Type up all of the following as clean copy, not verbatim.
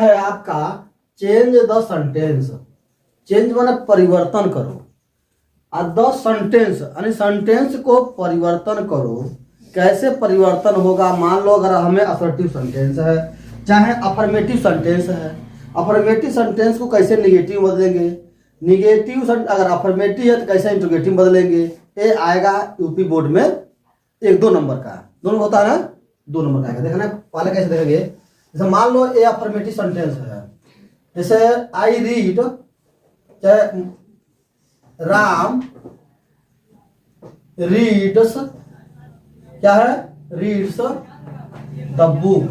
है आपका change the sentence. Change माने परिवर्तन करो, और द सेंटेंस यानी सेंटेंस को परिवर्तन करो। कैसे परिवर्तन होगा? मान लो अगर हमें असर्टिव सेंटेंस है, चाहे अफर्मेटिव सेंटेंस है, अफर्मेटिव सेंटेंस को कैसे निगेटिव बदलेंगे? निगेटिव अगर अफर्मेटिव है तो कैसे इंट्रोगेटिव बदलेंगे? ये आएगा यूपी बोर्ड में 1-2 नंबर का, दोनों होता है ना, 2 नंबर का आएगा। देखना पहले कैसे देखेंगे। जैसे मान लो ये अफर्मेटिव सेंटेंस है, जैसे आई रीड, चाहे राम रीड्स, क्या है? रीड्स द बुक,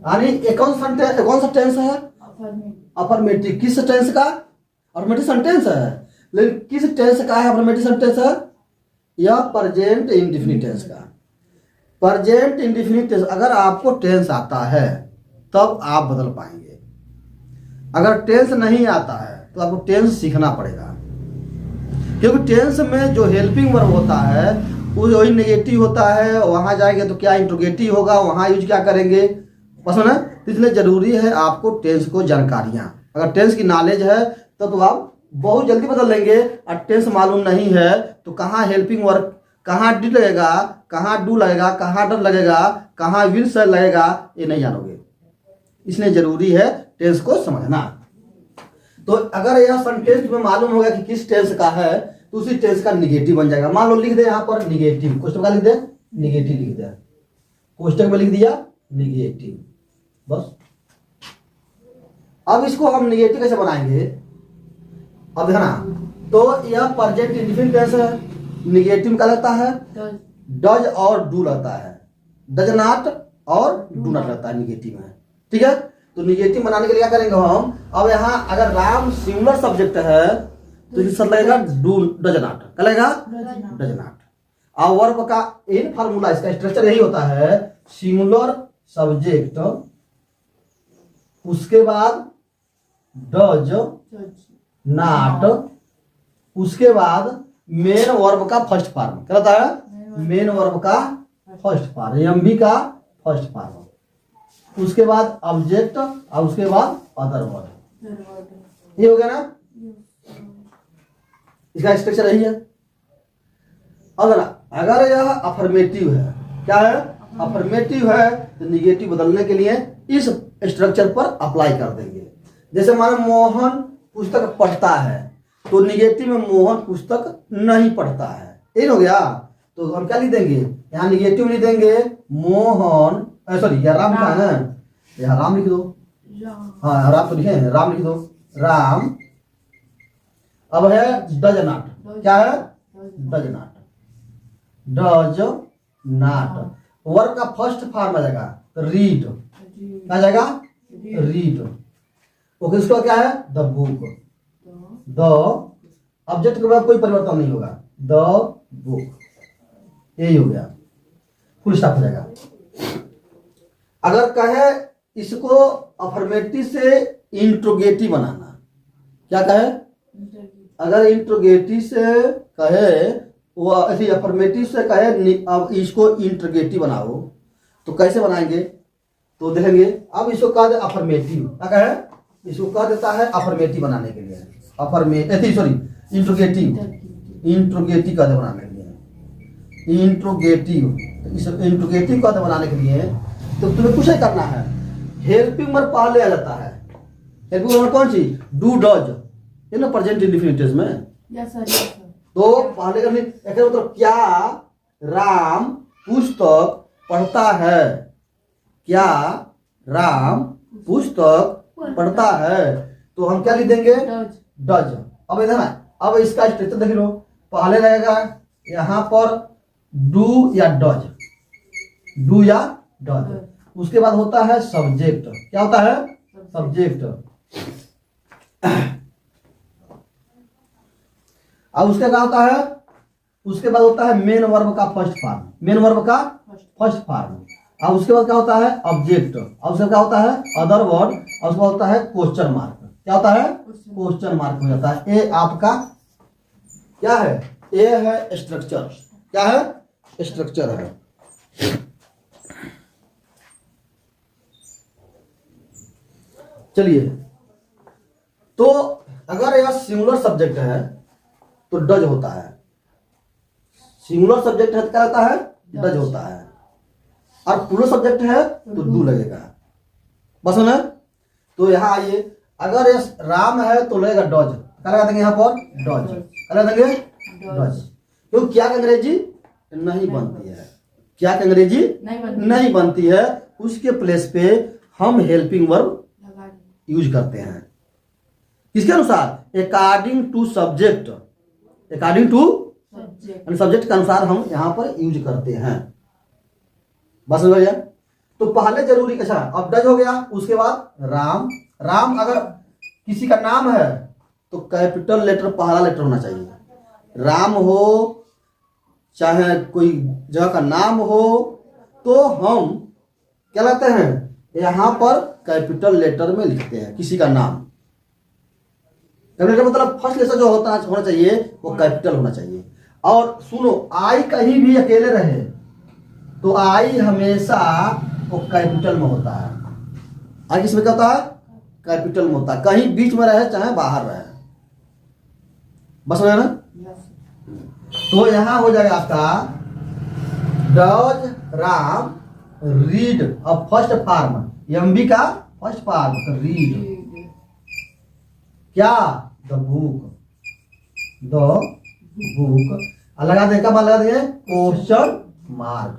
यानी कौन सा टेंस है? अफर्मेटिव। किस टेंस का? अफर्मेटिव सेंटेंस है, लेकिन किस टेंस का है अफर्मेटिव सेंटेंस है? यह प्रेजेंट इंडेफिनिट टेंस का। प्रेजेंट इंडेफिनिट टेंस अगर आपको टेंस आता है तब आप बदल पाएंगे। अगर टेंस नहीं आता है तो आपको टेंस सीखना पड़ेगा, क्योंकि टेंस में जो हेल्पिंग वर्ब होता है वो वही नेगेटिव होता है। वहां जाएंगे तो क्या इंट्रोगेटिव होगा, वहां यूज क्या करेंगे, पसंद है। तो इसलिए जरूरी है आपको टेंस को जानकारियां, अगर टेंस की नॉलेज है तो आप बहुत जल्दी बदल लेंगे। और टेंस मालूम नहीं है तो कहाँ हेल्पिंग वर्ब, कहाँ डी लगेगा, कहाँ डू लगेगा, कहाँ डर लगेगा, कहाँ विल से लगेगा, ये नहीं जानोगे। इसलिए जरूरी है टेंस को समझना। तो अगर यह सेंटेंस में मालूम होगा कि किस टेंस का है तो उसी टेंस का निगेटिव बन जाएगा। मान लो लिख दे यहाँ पर निगेटिव, क्वेश्चन का लिख दे निगेटिव, लिख दे क्वेश्चन में लिख दिया निगेटिव, बस। अब इसको हम निगेटिव कैसे बनाएंगे? अब देखना, तो यह प्रेजेंट इंडेफिनिट टेंस है, निगेटिव का लगता है डज और डू लगता है, डज नॉट और डू नॉट लगता है निगेटिव में, ठीक है। तो निगेटिव बनाने के लिए क्या करेंगे हम? अब यहाँ अगर राम सिंगुलर सब्जेक्ट है तो इसका लगेगा डू, डज नॉट, क्या लगेगा? Does not. और वर्ब का इन फार्मूला, इसका स्ट्रक्चर यही होता है, सिंगुलर सब्जेक्ट, उसके बाद डज नॉट, उसके बाद मेन वर्ब का फर्स्ट फॉर्म, क्या होता है? मेन वर्ब का फर्स्ट फॉर्म, एमवी का फर्स्ट फॉर्म, उसके बाद ऑब्जेक्ट, और उसके बाद अदर वर्ड। ये हो गया ना, इसका स्ट्रक्चर यही है। अगर यह अफर्मेटिव है, क्या है? अफर्मेटिव है, तो निगेटिव बदलने के लिए इस स्ट्रक्चर पर अप्लाई कर देंगे। जैसे मानो मोहन पुस्तक पढ़ता है, तो निगेटिव में मोहन पुस्तक नहीं पढ़ता है, ये हो गया। तो हम क्या लिख देंगे यहाँ? निगेटिव लिख देंगे मोहन, सॉरी यहाँ राम लिखा है ना, यहाँ राम लिख दो, हाँ राम तो लिखे हैं, राम लिख दो, राम। अब है डज नॉट, क्या है? Does not, does not, verb का फर्स्ट फॉर्म आ जाएगा रीड, क्या जाएगा? रीड। ओके, इसका क्या है? द बुक, द ऑब्जेक्ट के बाद कोई परिवर्तन नहीं होगा, द बुक, यही हो गया, फुल स्टॉप हो जाएगा। अगर कहे इसको अफर्मेटिव से इंट्रोगेटिव बनाना, क्या कहे? अगर इंट्रोगेटिव से कहे, वो ऐसे अफर्मेटिव से कहे अब इसको इंट्रोगेटिव बनाओ, तो कैसे बनाएंगे? तो देखेंगे। अब इसको कहा जाए अफर्मेटिव, क्या कहे? इसको कहा देता है अफर्मेटिव बनाने के लिए, इंट्रोगेटिव, इंट्रोगेटिव कहते बनाने के लिए, इंट्रोगेटिव, इंट्रोगेटिव कहते बनाने के लिए तो तुम्हें कुछ ही करना है, हेल्पिंग वर्ब पहले आ जाता है। हेल्पिंग वर्ब कौन सी? डू, डज, ये ना प्रेजेंट इंडेफिनिट टेंस में। Yes sir. तो पहले करने मतलब क्या राम पुस्तक पढ़ता है, क्या राम पुस्तक पढ़ता है, तो हम क्या लिख देंगे? डज। अब इधर ना, अब इसका स्ट्रक्चर देख लो, पहले रहेगा यहाँ पर डू या डज, डू या डज, उसके बाद होता है सब्जेक्ट, क्या होता है? सब्जेक्ट। अब उसके बाद होता है, उसके बाद होता है मेन वर्ब का फर्स्ट फॉर्म, मेन वर्ब का फर्स्ट फॉर्म। अब उसके बाद क्या होता है? ऑब्जेक्ट। अब उसका क्या होता है? Other word. और उसका होता है क्वेश्चन मार्क, क्या होता है? क्वेश्चन मार्क हो जाता है। ये आपका क्या है? ये है स्ट्रक्चर, क्या है? स्ट्रक्चर है। चलिए, तो अगर यह सिंगुलर सब्जेक्ट है तो डज होता है, सिंगुलर सब्जेक्ट है तो क्या होता है, डज होता है, और प्लूरल सब्जेक्ट है तो डू लगेगा। बस ना, तो यहाँ आइए, अगर ये राम है तो लगेगा डज, क्या लगा देंगे यहाँ पर, डज, क्या लगा देंगे, डज। क्यों, क्या अंग्रेजी नहीं बनती है, क्या अंग्रेजी नहीं बनती है, उसके प्लेस पे हम हेल्पिंग वर्ब यूज करते हैं। किसके अनुसार, according to subject, according to subject के अनुसार हम यहाँ पर यूज करते हैं। बस हो गया। तो पहले जरूरी, अच्छा अब डज हो गया, उसके बाद राम, राम अगर किसी का नाम है तो कैपिटल लेटर पहला लेटर होना चाहिए, राम हो चाहे कोई जगह का नाम हो, तो हम क्या लाते हैं, यहाँ पर कैपिटल लेटर में लिखते हैं किसी का नाम। कैपिटल मतलब फर्स्ट लेटर जो होना चाहिए वो कैपिटल होना चाहिए। और सुनो, आई कहीं भी अकेले रहे तो आई हमेशा वो कैपिटल में होता है, आई किसमें क्या होता है, कैपिटल में होता है, कहीं बीच में रहे चाहे बाहर रहे। बस हो गया ना। तो यहां हो जाएगा आपका डज राम रीड, अब फर्स्ट फॉर्म एमबी का फर्स्ट फॉर्म तो रीड, क्या, द बुक, द बुक, लगा दे, कब लगा दे, क्वेश्चन मार्क।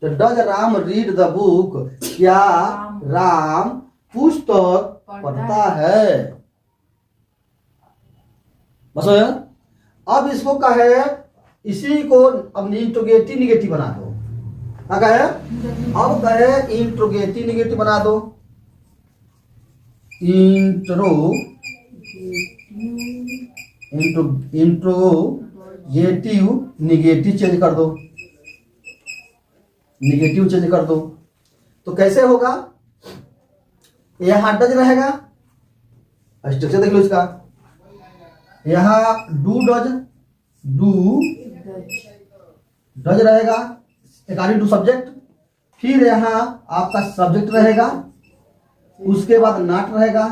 तो does Ram read the book, क्या राम पुस्तक पढ़ता है। बस हो गया। अब इसको कहे, इसी को अब इंट्रोगेटिव निगेटिव बना दो, क्या कहे, अब कहे इंट्रोगेटिव निगेटिव बना दो, इंट्रोगेटिव निगेटिव चेंज कर दो, निगेटिव चेंज कर दो। तो कैसे होगा, यहां डज रहेगा, स्ट्रक्चर देख लो इसका, यहां डू डज, डू डज रहेगा अकॉर्डिंग टू सब्जेक्ट, फिर यहां आपका सब्जेक्ट रहेगा, उसके बाद नॉट रहेगा,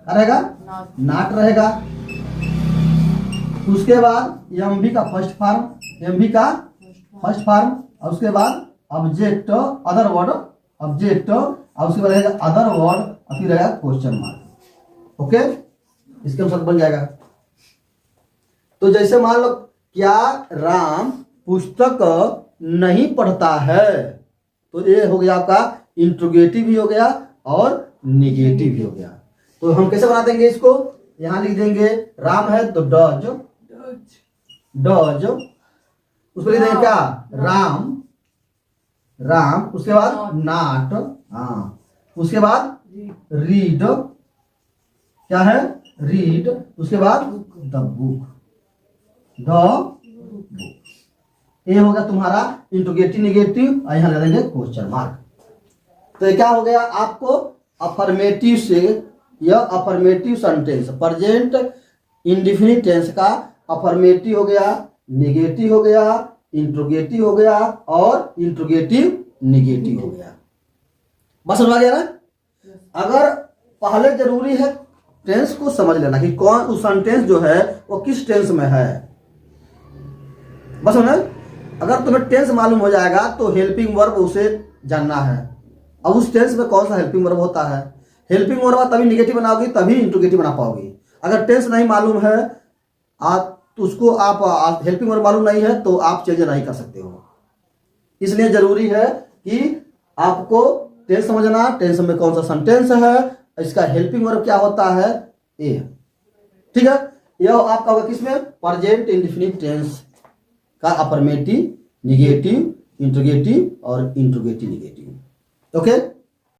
क्या रहेगा, नॉट रहेगा, उसके बाद एमबी का फर्स्ट फॉर्म, एमबी का फर्स्ट फॉर्म, और उसके बाद ऑब्जेक्ट अदर वर्ड, ऑब्जेक्ट, और उसके बाद रहेगा अदर वर्ड, और फिर रहेगा क्वेश्चन मार्क। ओके, इसके अनुसार बन जाएगा। तो जैसे मान लो, क्या राम पुस्तक नहीं पढ़ता है, तो ये हो गया आपका इंट्रोगेटिव भी हो गया और निगेटिव भी हो गया। तो हम कैसे बना देंगे इसको, यहां लिख देंगे राम है तो डज, डज, उसको लिख देंगे क्या, राम, राम, उसके बाद नॉट, हाँ, उसके बाद रीड, क्या है, रीड, उसके बाद द बुक, द बुक। ये हो गया तुम्हारा इंट्रोगेटिव निगेटिव, और यहां लगा देंगे क्वेश्चन मार्क। तो ये क्या हो गया, आपको अफर्मेटिव से, यह affirmative sentence present indefinite tense का अफर्मेटिव हो गया, निगेटिव हो गया, इंट्रोगेटिव हो गया और इंट्रोगेटिव निगेटिव हो गया। बस समझ गया ना। अगर पहले जरूरी है टेंस को समझ लेना कि कौन उस सेंटेंस जो है वो किस टेंस में है। बस समझ, अगर तुम्हें टेंस मालूम हो जाएगा तो हेल्पिंग वर्ब उसे जानना है, अब उस टेंस में कौन सा हेल्पिंग वर्ब होता है, हेल्पिंग वर्ब तभी निगेटिव बनाओगी तभी इंट्रोगेटिव बना पाओगी। अगर टेंस नहीं मालूम है आप तो उसको आप हेल्पिंग वर्ब मालूम नहीं है तो आप चेंज नहीं कर सकते हो। इसलिए जरूरी है कि आपको टेंस समझना, टेंस में कौन सा सेंटेंस है, इसका हेल्पिंग वर्ब क्या होता है, ये ठीक है। यह आपका होगा किसमें, प्रेजेंट इंडेफिनिट टेंस का अफर्मेटिव, निगेटिव, इंट्रोगेटिव और इंट्रोगेटिव निगेटिव। ओके।